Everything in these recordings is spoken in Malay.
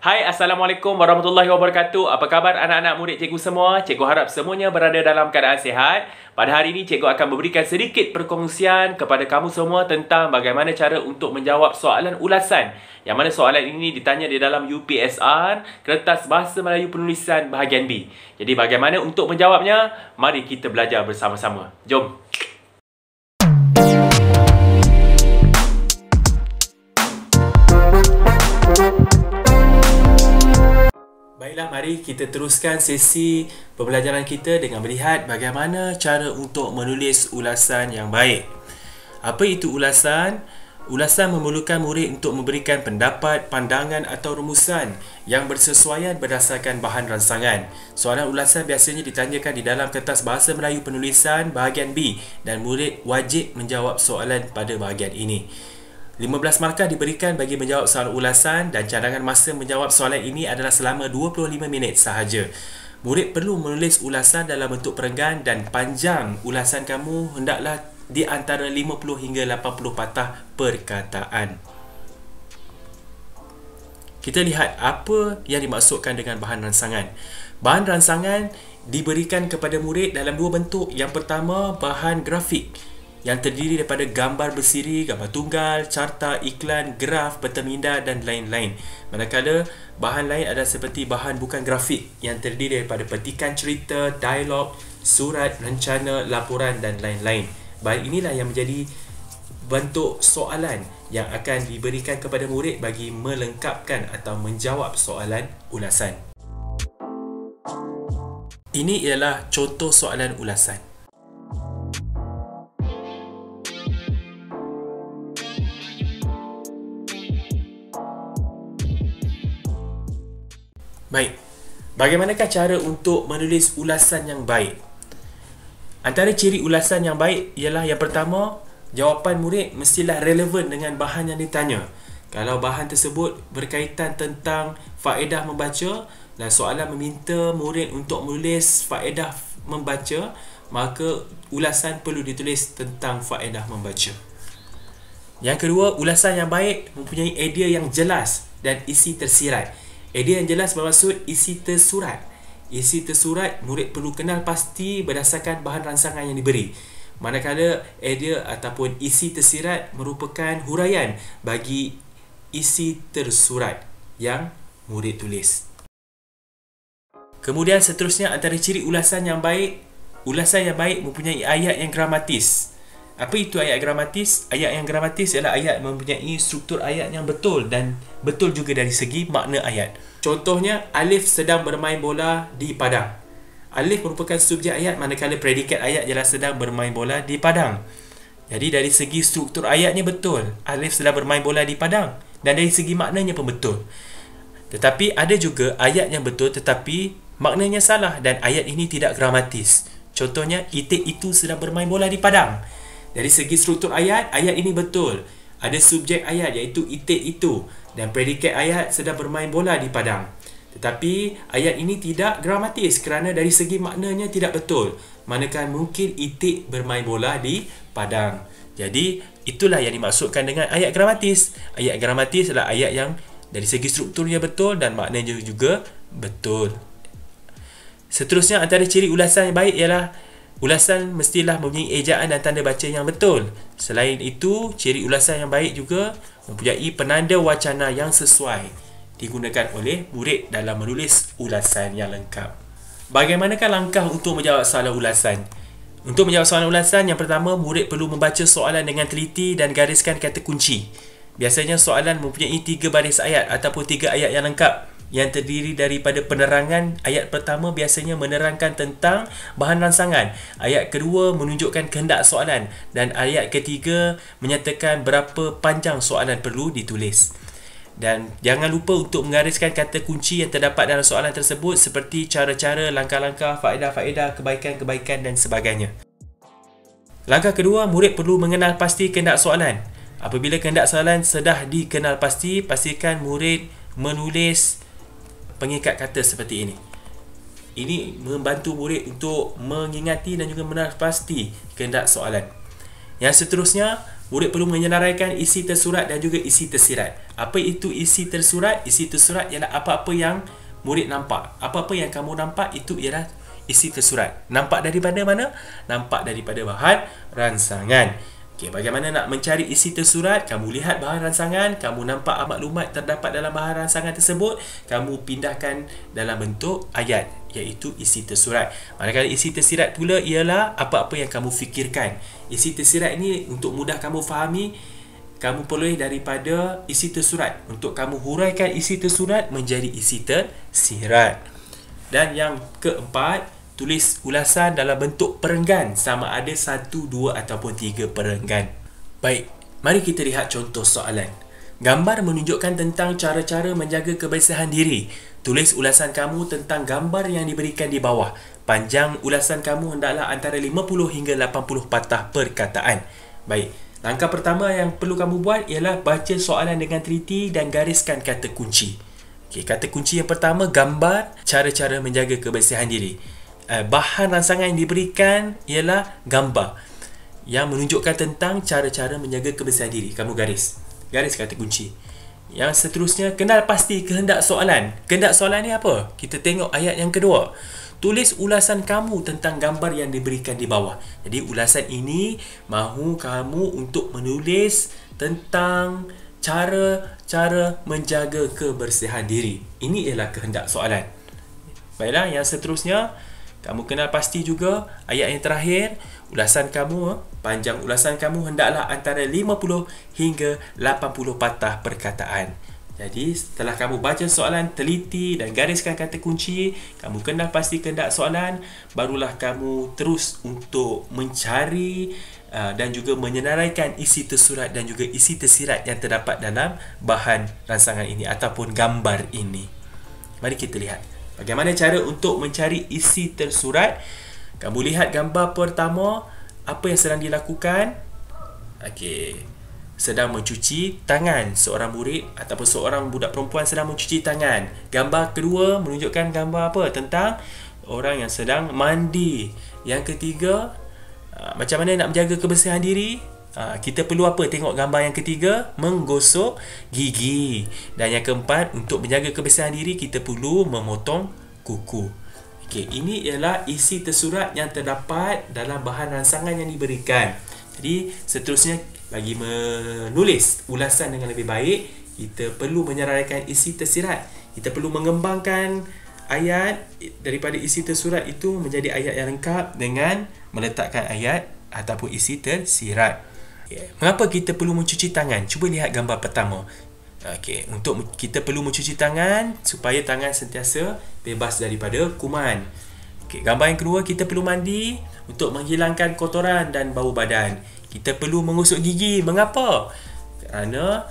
Hai, Assalamualaikum warahmatullahi wabarakatuh. Apa khabar anak-anak murid cikgu semua? Cikgu harap semuanya berada dalam keadaan sihat. Pada hari ini, cikgu akan memberikan sedikit perkongsian kepada kamu semua tentang bagaimana cara untuk menjawab soalan ulasan. Yang mana soalan ini ditanya di dalam UPSR, Kertas Bahasa Melayu Penulisan bahagian B. Jadi bagaimana untuk menjawabnya? Mari kita belajar bersama-sama. Jom! Baiklah, mari kita teruskan sesi pembelajaran kita dengan melihat bagaimana cara untuk menulis ulasan yang baik. Apa itu ulasan? Ulasan memerlukan murid untuk memberikan pendapat, pandangan atau rumusan yang bersesuaian berdasarkan bahan rangsangan. Soalan ulasan biasanya ditanyakan di dalam Kertas Bahasa Melayu Penulisan bahagian B dan murid wajib menjawab soalan pada bahagian ini. 15 markah diberikan bagi menjawab soalan ulasan dan cadangan masa menjawab soalan ini adalah selama 25 minit sahaja. Murid perlu menulis ulasan dalam bentuk perenggan dan panjang ulasan kamu hendaklah di antara 50 hingga 80 patah perkataan. Kita lihat apa yang dimaksudkan dengan bahan rangsangan. Bahan rangsangan diberikan kepada murid dalam dua bentuk. Yang pertama, bahan grafik yang terdiri daripada gambar bersiri, gambar tunggal, carta, iklan, graf, peta minda dan lain-lain. Manakala bahan lain adalah seperti bahan bukan grafik yang terdiri daripada petikan cerita, dialog, surat, rencana, laporan dan lain-lain. Bahan inilah yang menjadi bentuk soalan yang akan diberikan kepada murid bagi melengkapkan atau menjawab soalan ulasan. Ini ialah contoh soalan ulasan. Baik, bagaimanakah cara untuk menulis ulasan yang baik? Antara ciri ulasan yang baik ialah yang pertama, jawapan murid mestilah relevan dengan bahan yang ditanya. Kalau bahan tersebut berkaitan tentang faedah membaca dan soalan meminta murid untuk menulis faedah membaca, maka ulasan perlu ditulis tentang faedah membaca. Yang kedua, ulasan yang baik mempunyai idea yang jelas dan isi tersirat. Idea yang jelas bermaksud isi tersurat. Isi tersurat, murid perlu kenal pasti berdasarkan bahan rangsangan yang diberi. Manakala idea ataupun isi tersirat merupakan huraian bagi isi tersurat yang murid tulis. Kemudian seterusnya, antara ciri ulasan yang baik mempunyai ayat yang gramatis. Apa itu ayat gramatis? Ayat yang gramatis ialah ayat mempunyai struktur ayat yang betul dan betul juga dari segi makna ayat. Contohnya, Alif sedang bermain bola di padang. Alif merupakan subjek ayat, manakala predikat ayat ialah sedang bermain bola di padang. Jadi dari segi struktur ayatnya betul, Alif sedang bermain bola di padang, dan dari segi maknanya pun betul. Tetapi ada juga ayat yang betul tetapi maknanya salah dan ayat ini tidak gramatis. Contohnya, Itik itu sedang bermain bola di padang. Dari segi struktur ayat, ayat ini betul. Ada subjek ayat iaitu Itik itu dan predikat ayat sedang bermain bola di padang. Tetapi ayat ini tidak gramatis kerana dari segi maknanya tidak betul. Manakala mungkin Itik bermain bola di padang. Jadi itulah yang dimaksudkan dengan ayat gramatis. Ayat gramatis adalah ayat yang dari segi strukturnya betul dan maknanya juga betul. Seterusnya, antara ciri ulasan yang baik ialah ulasan mestilah mempunyai ejaan dan tanda baca yang betul. Selain itu, ciri ulasan yang baik juga mempunyai penanda wacana yang sesuai digunakan oleh murid dalam menulis ulasan yang lengkap. Bagaimanakah langkah untuk menjawab soalan ulasan? Untuk menjawab soalan ulasan, yang pertama, murid perlu membaca soalan dengan teliti dan gariskan kata kunci. Biasanya soalan mempunyai 3 baris ayat ataupun 3 ayat yang lengkap yang terdiri daripada penerangan. Ayat pertama biasanya menerangkan tentang bahan rangsangan. Ayat kedua menunjukkan kehendak soalan dan ayat ketiga menyatakan berapa panjang soalan perlu ditulis. Dan jangan lupa untuk menggariskan kata kunci yang terdapat dalam soalan tersebut seperti cara-cara, langkah-langkah, faedah-faedah, kebaikan-kebaikan dan sebagainya. Langkah kedua, murid perlu mengenal pasti kehendak soalan. Apabila kehendak soalan sudah dikenal pasti, pastikan murid menulis pengikat kata seperti ini. Ini membantu murid untuk mengingati dan juga mengenal pasti kehendak soalan. Yang seterusnya, murid perlu menyenaraikan isi tersurat dan juga isi tersirat. Apa itu isi tersurat? Isi tersurat ialah apa-apa yang murid nampak. Apa-apa yang kamu nampak itu ialah isi tersurat. Nampak daripada mana? Nampak daripada bahan ransangan. Bagaimana nak mencari isi tersurat? Kamu lihat bahan ransangan, kamu nampak maklumat terdapat dalam bahan ransangan tersebut, kamu pindahkan dalam bentuk ayat, iaitu isi tersurat. Manakala isi tersirat pula ialah apa-apa yang kamu fikirkan. Isi tersirat ini untuk mudah kamu fahami, kamu peroleh daripada isi tersurat. Untuk kamu huraikan isi tersurat menjadi isi tersirat. Dan yang keempat, tulis ulasan dalam bentuk perenggan, sama ada 1, 2 ataupun 3 perenggan. Baik, mari kita lihat contoh soalan. Gambar menunjukkan tentang cara-cara menjaga kebersihan diri. Tulis ulasan kamu tentang gambar yang diberikan di bawah. Panjang ulasan kamu hendaklah antara 50 hingga 80 patah perkataan. Baik, langkah pertama yang perlu kamu buat ialah baca soalan dengan teliti dan gariskan kata kunci. Kata kunci yang pertama, gambar, cara-cara menjaga kebersihan diri. Bahan ransangan yang diberikan ialah gambar yang menunjukkan tentang cara-cara menjaga kebersihan diri. Kamu garis kata kunci. Yang seterusnya, kenal pasti kehendak soalan. Kehendak soalan ni apa? Kita tengok ayat yang kedua. Tulis ulasan kamu tentang gambar yang diberikan di bawah. Jadi ulasan ini mahu kamu untuk menulis tentang cara-cara menjaga kebersihan diri. Ini ialah kehendak soalan. Baiklah, yang seterusnya, kamu kenal pasti juga ayat yang terakhir. Ulasan kamu, panjang ulasan kamu hendaklah antara 50 hingga 80 patah perkataan. Jadi setelah kamu baca soalan, teliti dan gariskan kata kunci, kamu kenal pasti kehendak soalan, barulah kamu terus untuk mencari dan juga menyenaraikan isi tersurat dan juga isi tersirat yang terdapat dalam bahan ransangan ini ataupun gambar ini. Mari kita lihat bagaimana cara untuk mencari isi tersurat. Kamu lihat gambar pertama, apa yang sedang dilakukan? Sedang mencuci tangan. Seorang murid ataupun seorang budak perempuan sedang mencuci tangan. Gambar kedua menunjukkan gambar apa? Tentang orang yang sedang mandi. Yang ketiga, macam mana nak menjaga kebersihan diri? Kita perlu apa? Tengok gambar yang ketiga, menggosok gigi. Dan yang keempat, untuk menjaga kebersihan diri, kita perlu memotong kuku. Ini ialah isi tersurat yang terdapat dalam bahan ransangan yang diberikan. Jadi seterusnya, bagi menulis ulasan dengan lebih baik, kita perlu menyenaraikan isi tersirat. Kita perlu mengembangkan ayat daripada isi tersurat itu menjadi ayat yang lengkap dengan meletakkan ayat ataupun isi tersirat. Mengapa kita perlu mencuci tangan? Cuba lihat gambar pertama. Untuk kita perlu mencuci tangan supaya tangan sentiasa bebas daripada kuman. Gambar yang kedua, kita perlu mandi untuk menghilangkan kotoran dan bau badan. Kita perlu menggosok gigi. Mengapa? Kerana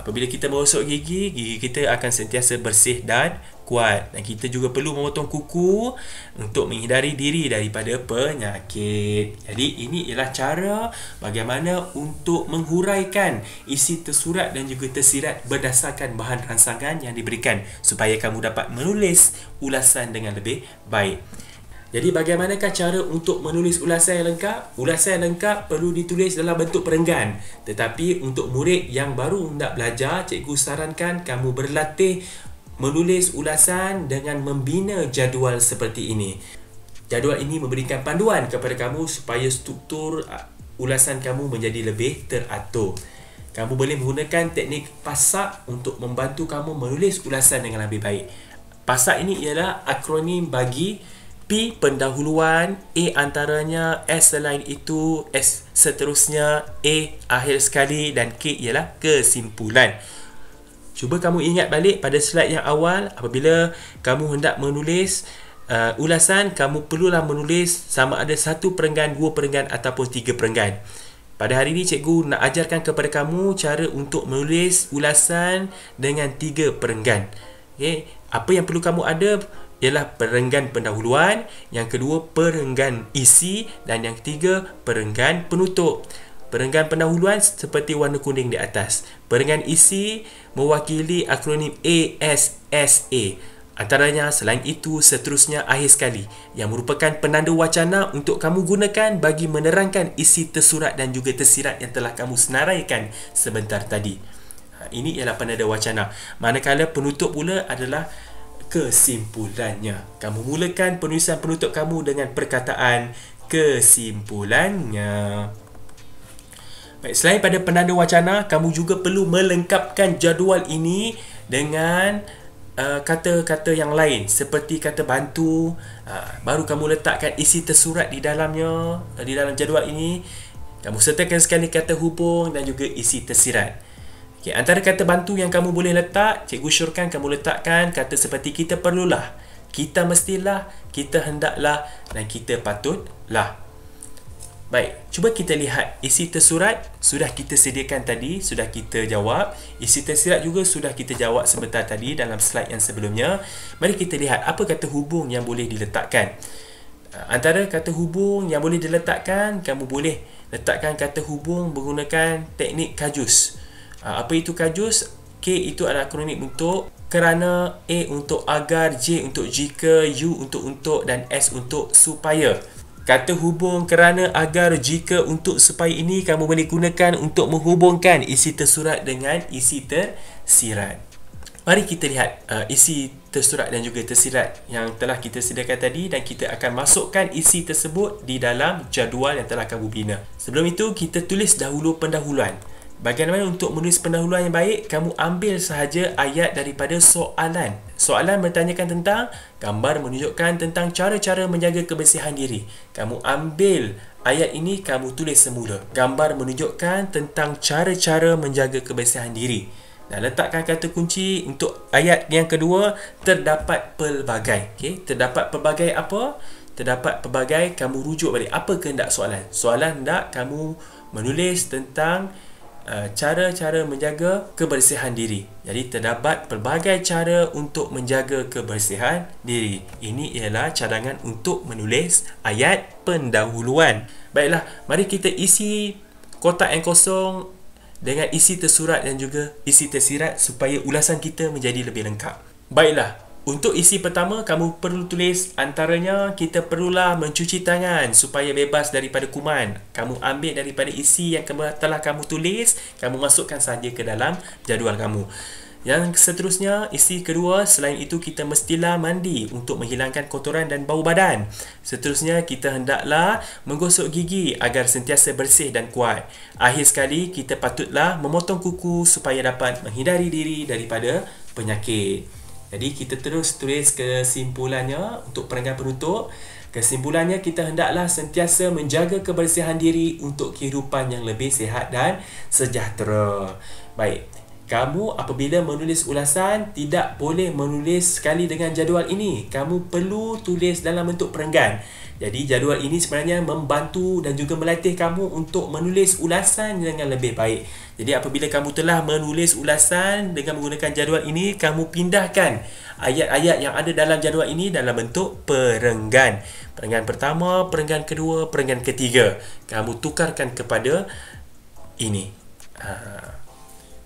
apabila kita menggosok gigi, gigi kita akan sentiasa bersih dan kuat. Dan kita juga perlu memotong kuku untuk menghindari diri daripada penyakit. Jadi ini ialah cara bagaimana untuk menghuraikan isi tersurat dan juga tersirat berdasarkan bahan ransangan yang diberikan, supaya kamu dapat menulis ulasan dengan lebih baik. Jadi bagaimanakah cara untuk menulis ulasan yang lengkap? Ulasan yang lengkap perlu ditulis dalam bentuk perenggan. Tetapi untuk murid yang baru nak belajar, cikgu sarankan kamu berlatih menulis ulasan dengan membina jadual seperti ini. Jadual ini memberikan panduan kepada kamu supaya struktur ulasan kamu menjadi lebih teratur. Kamu boleh menggunakan teknik PASAK untuk membantu kamu menulis ulasan dengan lebih baik. PASAK ini ialah akronim bagi P pendahuluan, A antaranya, S selain itu, S seterusnya, A akhir sekali dan K ialah kesimpulan. Cuba kamu ingat balik pada slide yang awal, apabila kamu hendak menulis ulasan, kamu perlulah menulis sama ada 1 perenggan, 2 perenggan ataupun 3 perenggan. Pada hari ini cikgu nak ajarkan kepada kamu cara untuk menulis ulasan dengan 3 perenggan. Apa yang perlu kamu ada ialah perenggan pendahuluan, yang kedua perenggan isi dan yang ketiga perenggan penutup. Perenggan pendahuluan seperti warna kuning di atas. Perenggan isi mewakili akronim ASSA. Antaranya, selain itu, seterusnya akhir sekali yang merupakan penanda wacana untuk kamu gunakan bagi menerangkan isi tersurat dan juga tersirat yang telah kamu senaraikan sebentar tadi. Ini ialah penanda wacana. Manakala penutup pula adalah kesimpulannya. Kamu mulakan penulisan penutup kamu dengan perkataan kesimpulannya. Baik, selain pada penanda wacana, kamu juga perlu melengkapkan jadual ini dengan kata-kata yang lain seperti kata bantu. Baru kamu letakkan isi tersurat di dalamnya, di dalam jadual ini. Kamu sertakan sekali kata hubung dan juga isi tersirat. Okay, antara kata bantu yang kamu boleh letak, cikgu syorkan kamu letakkan kata seperti kita perlulah, kita mestilah, kita hendaklah dan kita patutlah. Baik, cuba kita lihat isi tersurat sudah kita sediakan tadi, sudah kita jawab. Isi tersirat juga sudah kita jawab sebentar tadi dalam slide yang sebelumnya. Mari kita lihat apa kata hubung yang boleh diletakkan. Antara kata hubung yang boleh diletakkan, kamu boleh letakkan kata hubung menggunakan teknik kajus. Apa itu kajus? K itu adalah akronim untuk kerana, A untuk agar, J untuk jika, U untuk dan S untuk supaya. Kata hubung kerana, agar, jika, untuk, supaya ini kamu boleh gunakan untuk menghubungkan isi tersurat dengan isi tersirat. Mari kita lihat isi tersurat dan juga tersirat yang telah kita sediakan tadi dan kita akan masukkan isi tersebut di dalam jadual yang telah kamu bina. Sebelum itu, kita tulis dahulu pendahuluan. Bagaimana untuk menulis pendahuluan yang baik? Kamu ambil sahaja ayat daripada soalan. Soalan bertanyakan tentang, gambar menunjukkan tentang cara-cara menjaga kebersihan diri. Kamu ambil ayat ini, kamu tulis semula. Gambar menunjukkan tentang cara-cara menjaga kebersihan diri. Dan letakkan kata kunci untuk ayat yang kedua, terdapat pelbagai. Okay? Terdapat pelbagai apa? Terdapat pelbagai, kamu rujuk balik. Apa kehendak soalan? Soalan hendak kamu menulis tentang cara-cara menjaga kebersihan diri. Jadi terdapat pelbagai cara untuk menjaga kebersihan diri. Ini ialah cadangan untuk menulis ayat pendahuluan. Baiklah, mari kita isi kotak yang kosong dengan isi tersurat dan juga isi tersirat supaya ulasan kita menjadi lebih lengkap. Baiklah, untuk isi pertama, kamu perlu tulis antaranya kita perlulah mencuci tangan supaya bebas daripada kuman. Kamu ambil daripada isi yang telah kamu tulis, kamu masukkan saja ke dalam jadual kamu. Yang seterusnya, isi kedua, selain itu kita mestilah mandi untuk menghilangkan kotoran dan bau badan. Seterusnya, kita hendaklah menggosok gigi agar sentiasa bersih dan kuat. Akhir sekali, kita patutlah memotong kuku supaya dapat menghindari diri daripada penyakit. Jadi kita terus tulis kesimpulannya untuk perenggan penutup. Kesimpulannya, kita hendaklah sentiasa menjaga kebersihan diri untuk kehidupan yang lebih sihat dan sejahtera. Baik, kamu apabila menulis ulasan tidak boleh menulis sekali dengan jadual ini. Kamu perlu tulis dalam bentuk perenggan. Jadi jadual ini sebenarnya membantu dan juga melatih kamu untuk menulis ulasan dengan lebih baik. Jadi apabila kamu telah menulis ulasan dengan menggunakan jadual ini, kamu pindahkan ayat-ayat yang ada dalam jadual ini dalam bentuk perenggan. Perenggan pertama, perenggan kedua, perenggan ketiga. Kamu tukarkan kepada ini.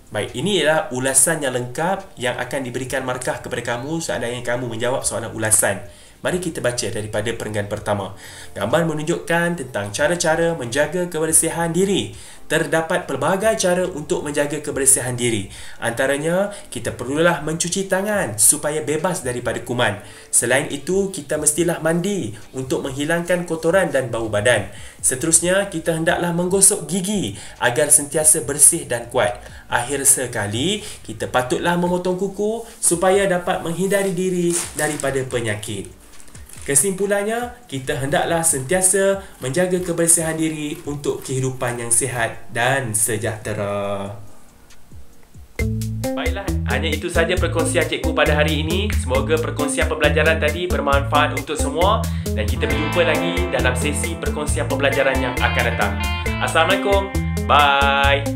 Baik, ini ialah ulasan yang lengkap yang akan diberikan markah kepada kamu seandainya kamu menjawab soalan ulasan. Mari kita baca daripada perenggan pertama. Gambar menunjukkan tentang cara-cara menjaga kebersihan diri. Terdapat pelbagai cara untuk menjaga kebersihan diri. Antaranya, kita perlulah mencuci tangan supaya bebas daripada kuman. Selain itu, kita mestilah mandi untuk menghilangkan kotoran dan bau badan. Seterusnya, kita hendaklah menggosok gigi agar sentiasa bersih dan kuat. Akhir sekali, kita patutlah memotong kuku supaya dapat menghindari diri daripada penyakit. Kesimpulannya, kita hendaklah sentiasa menjaga kebersihan diri untuk kehidupan yang sihat dan sejahtera. Baiklah, hanya itu saja perkongsian cikgu pada hari ini. Semoga perkongsian pembelajaran tadi bermanfaat untuk semua dan kita berjumpa lagi dalam sesi perkongsian pembelajaran yang akan datang. Assalamualaikum. Bye.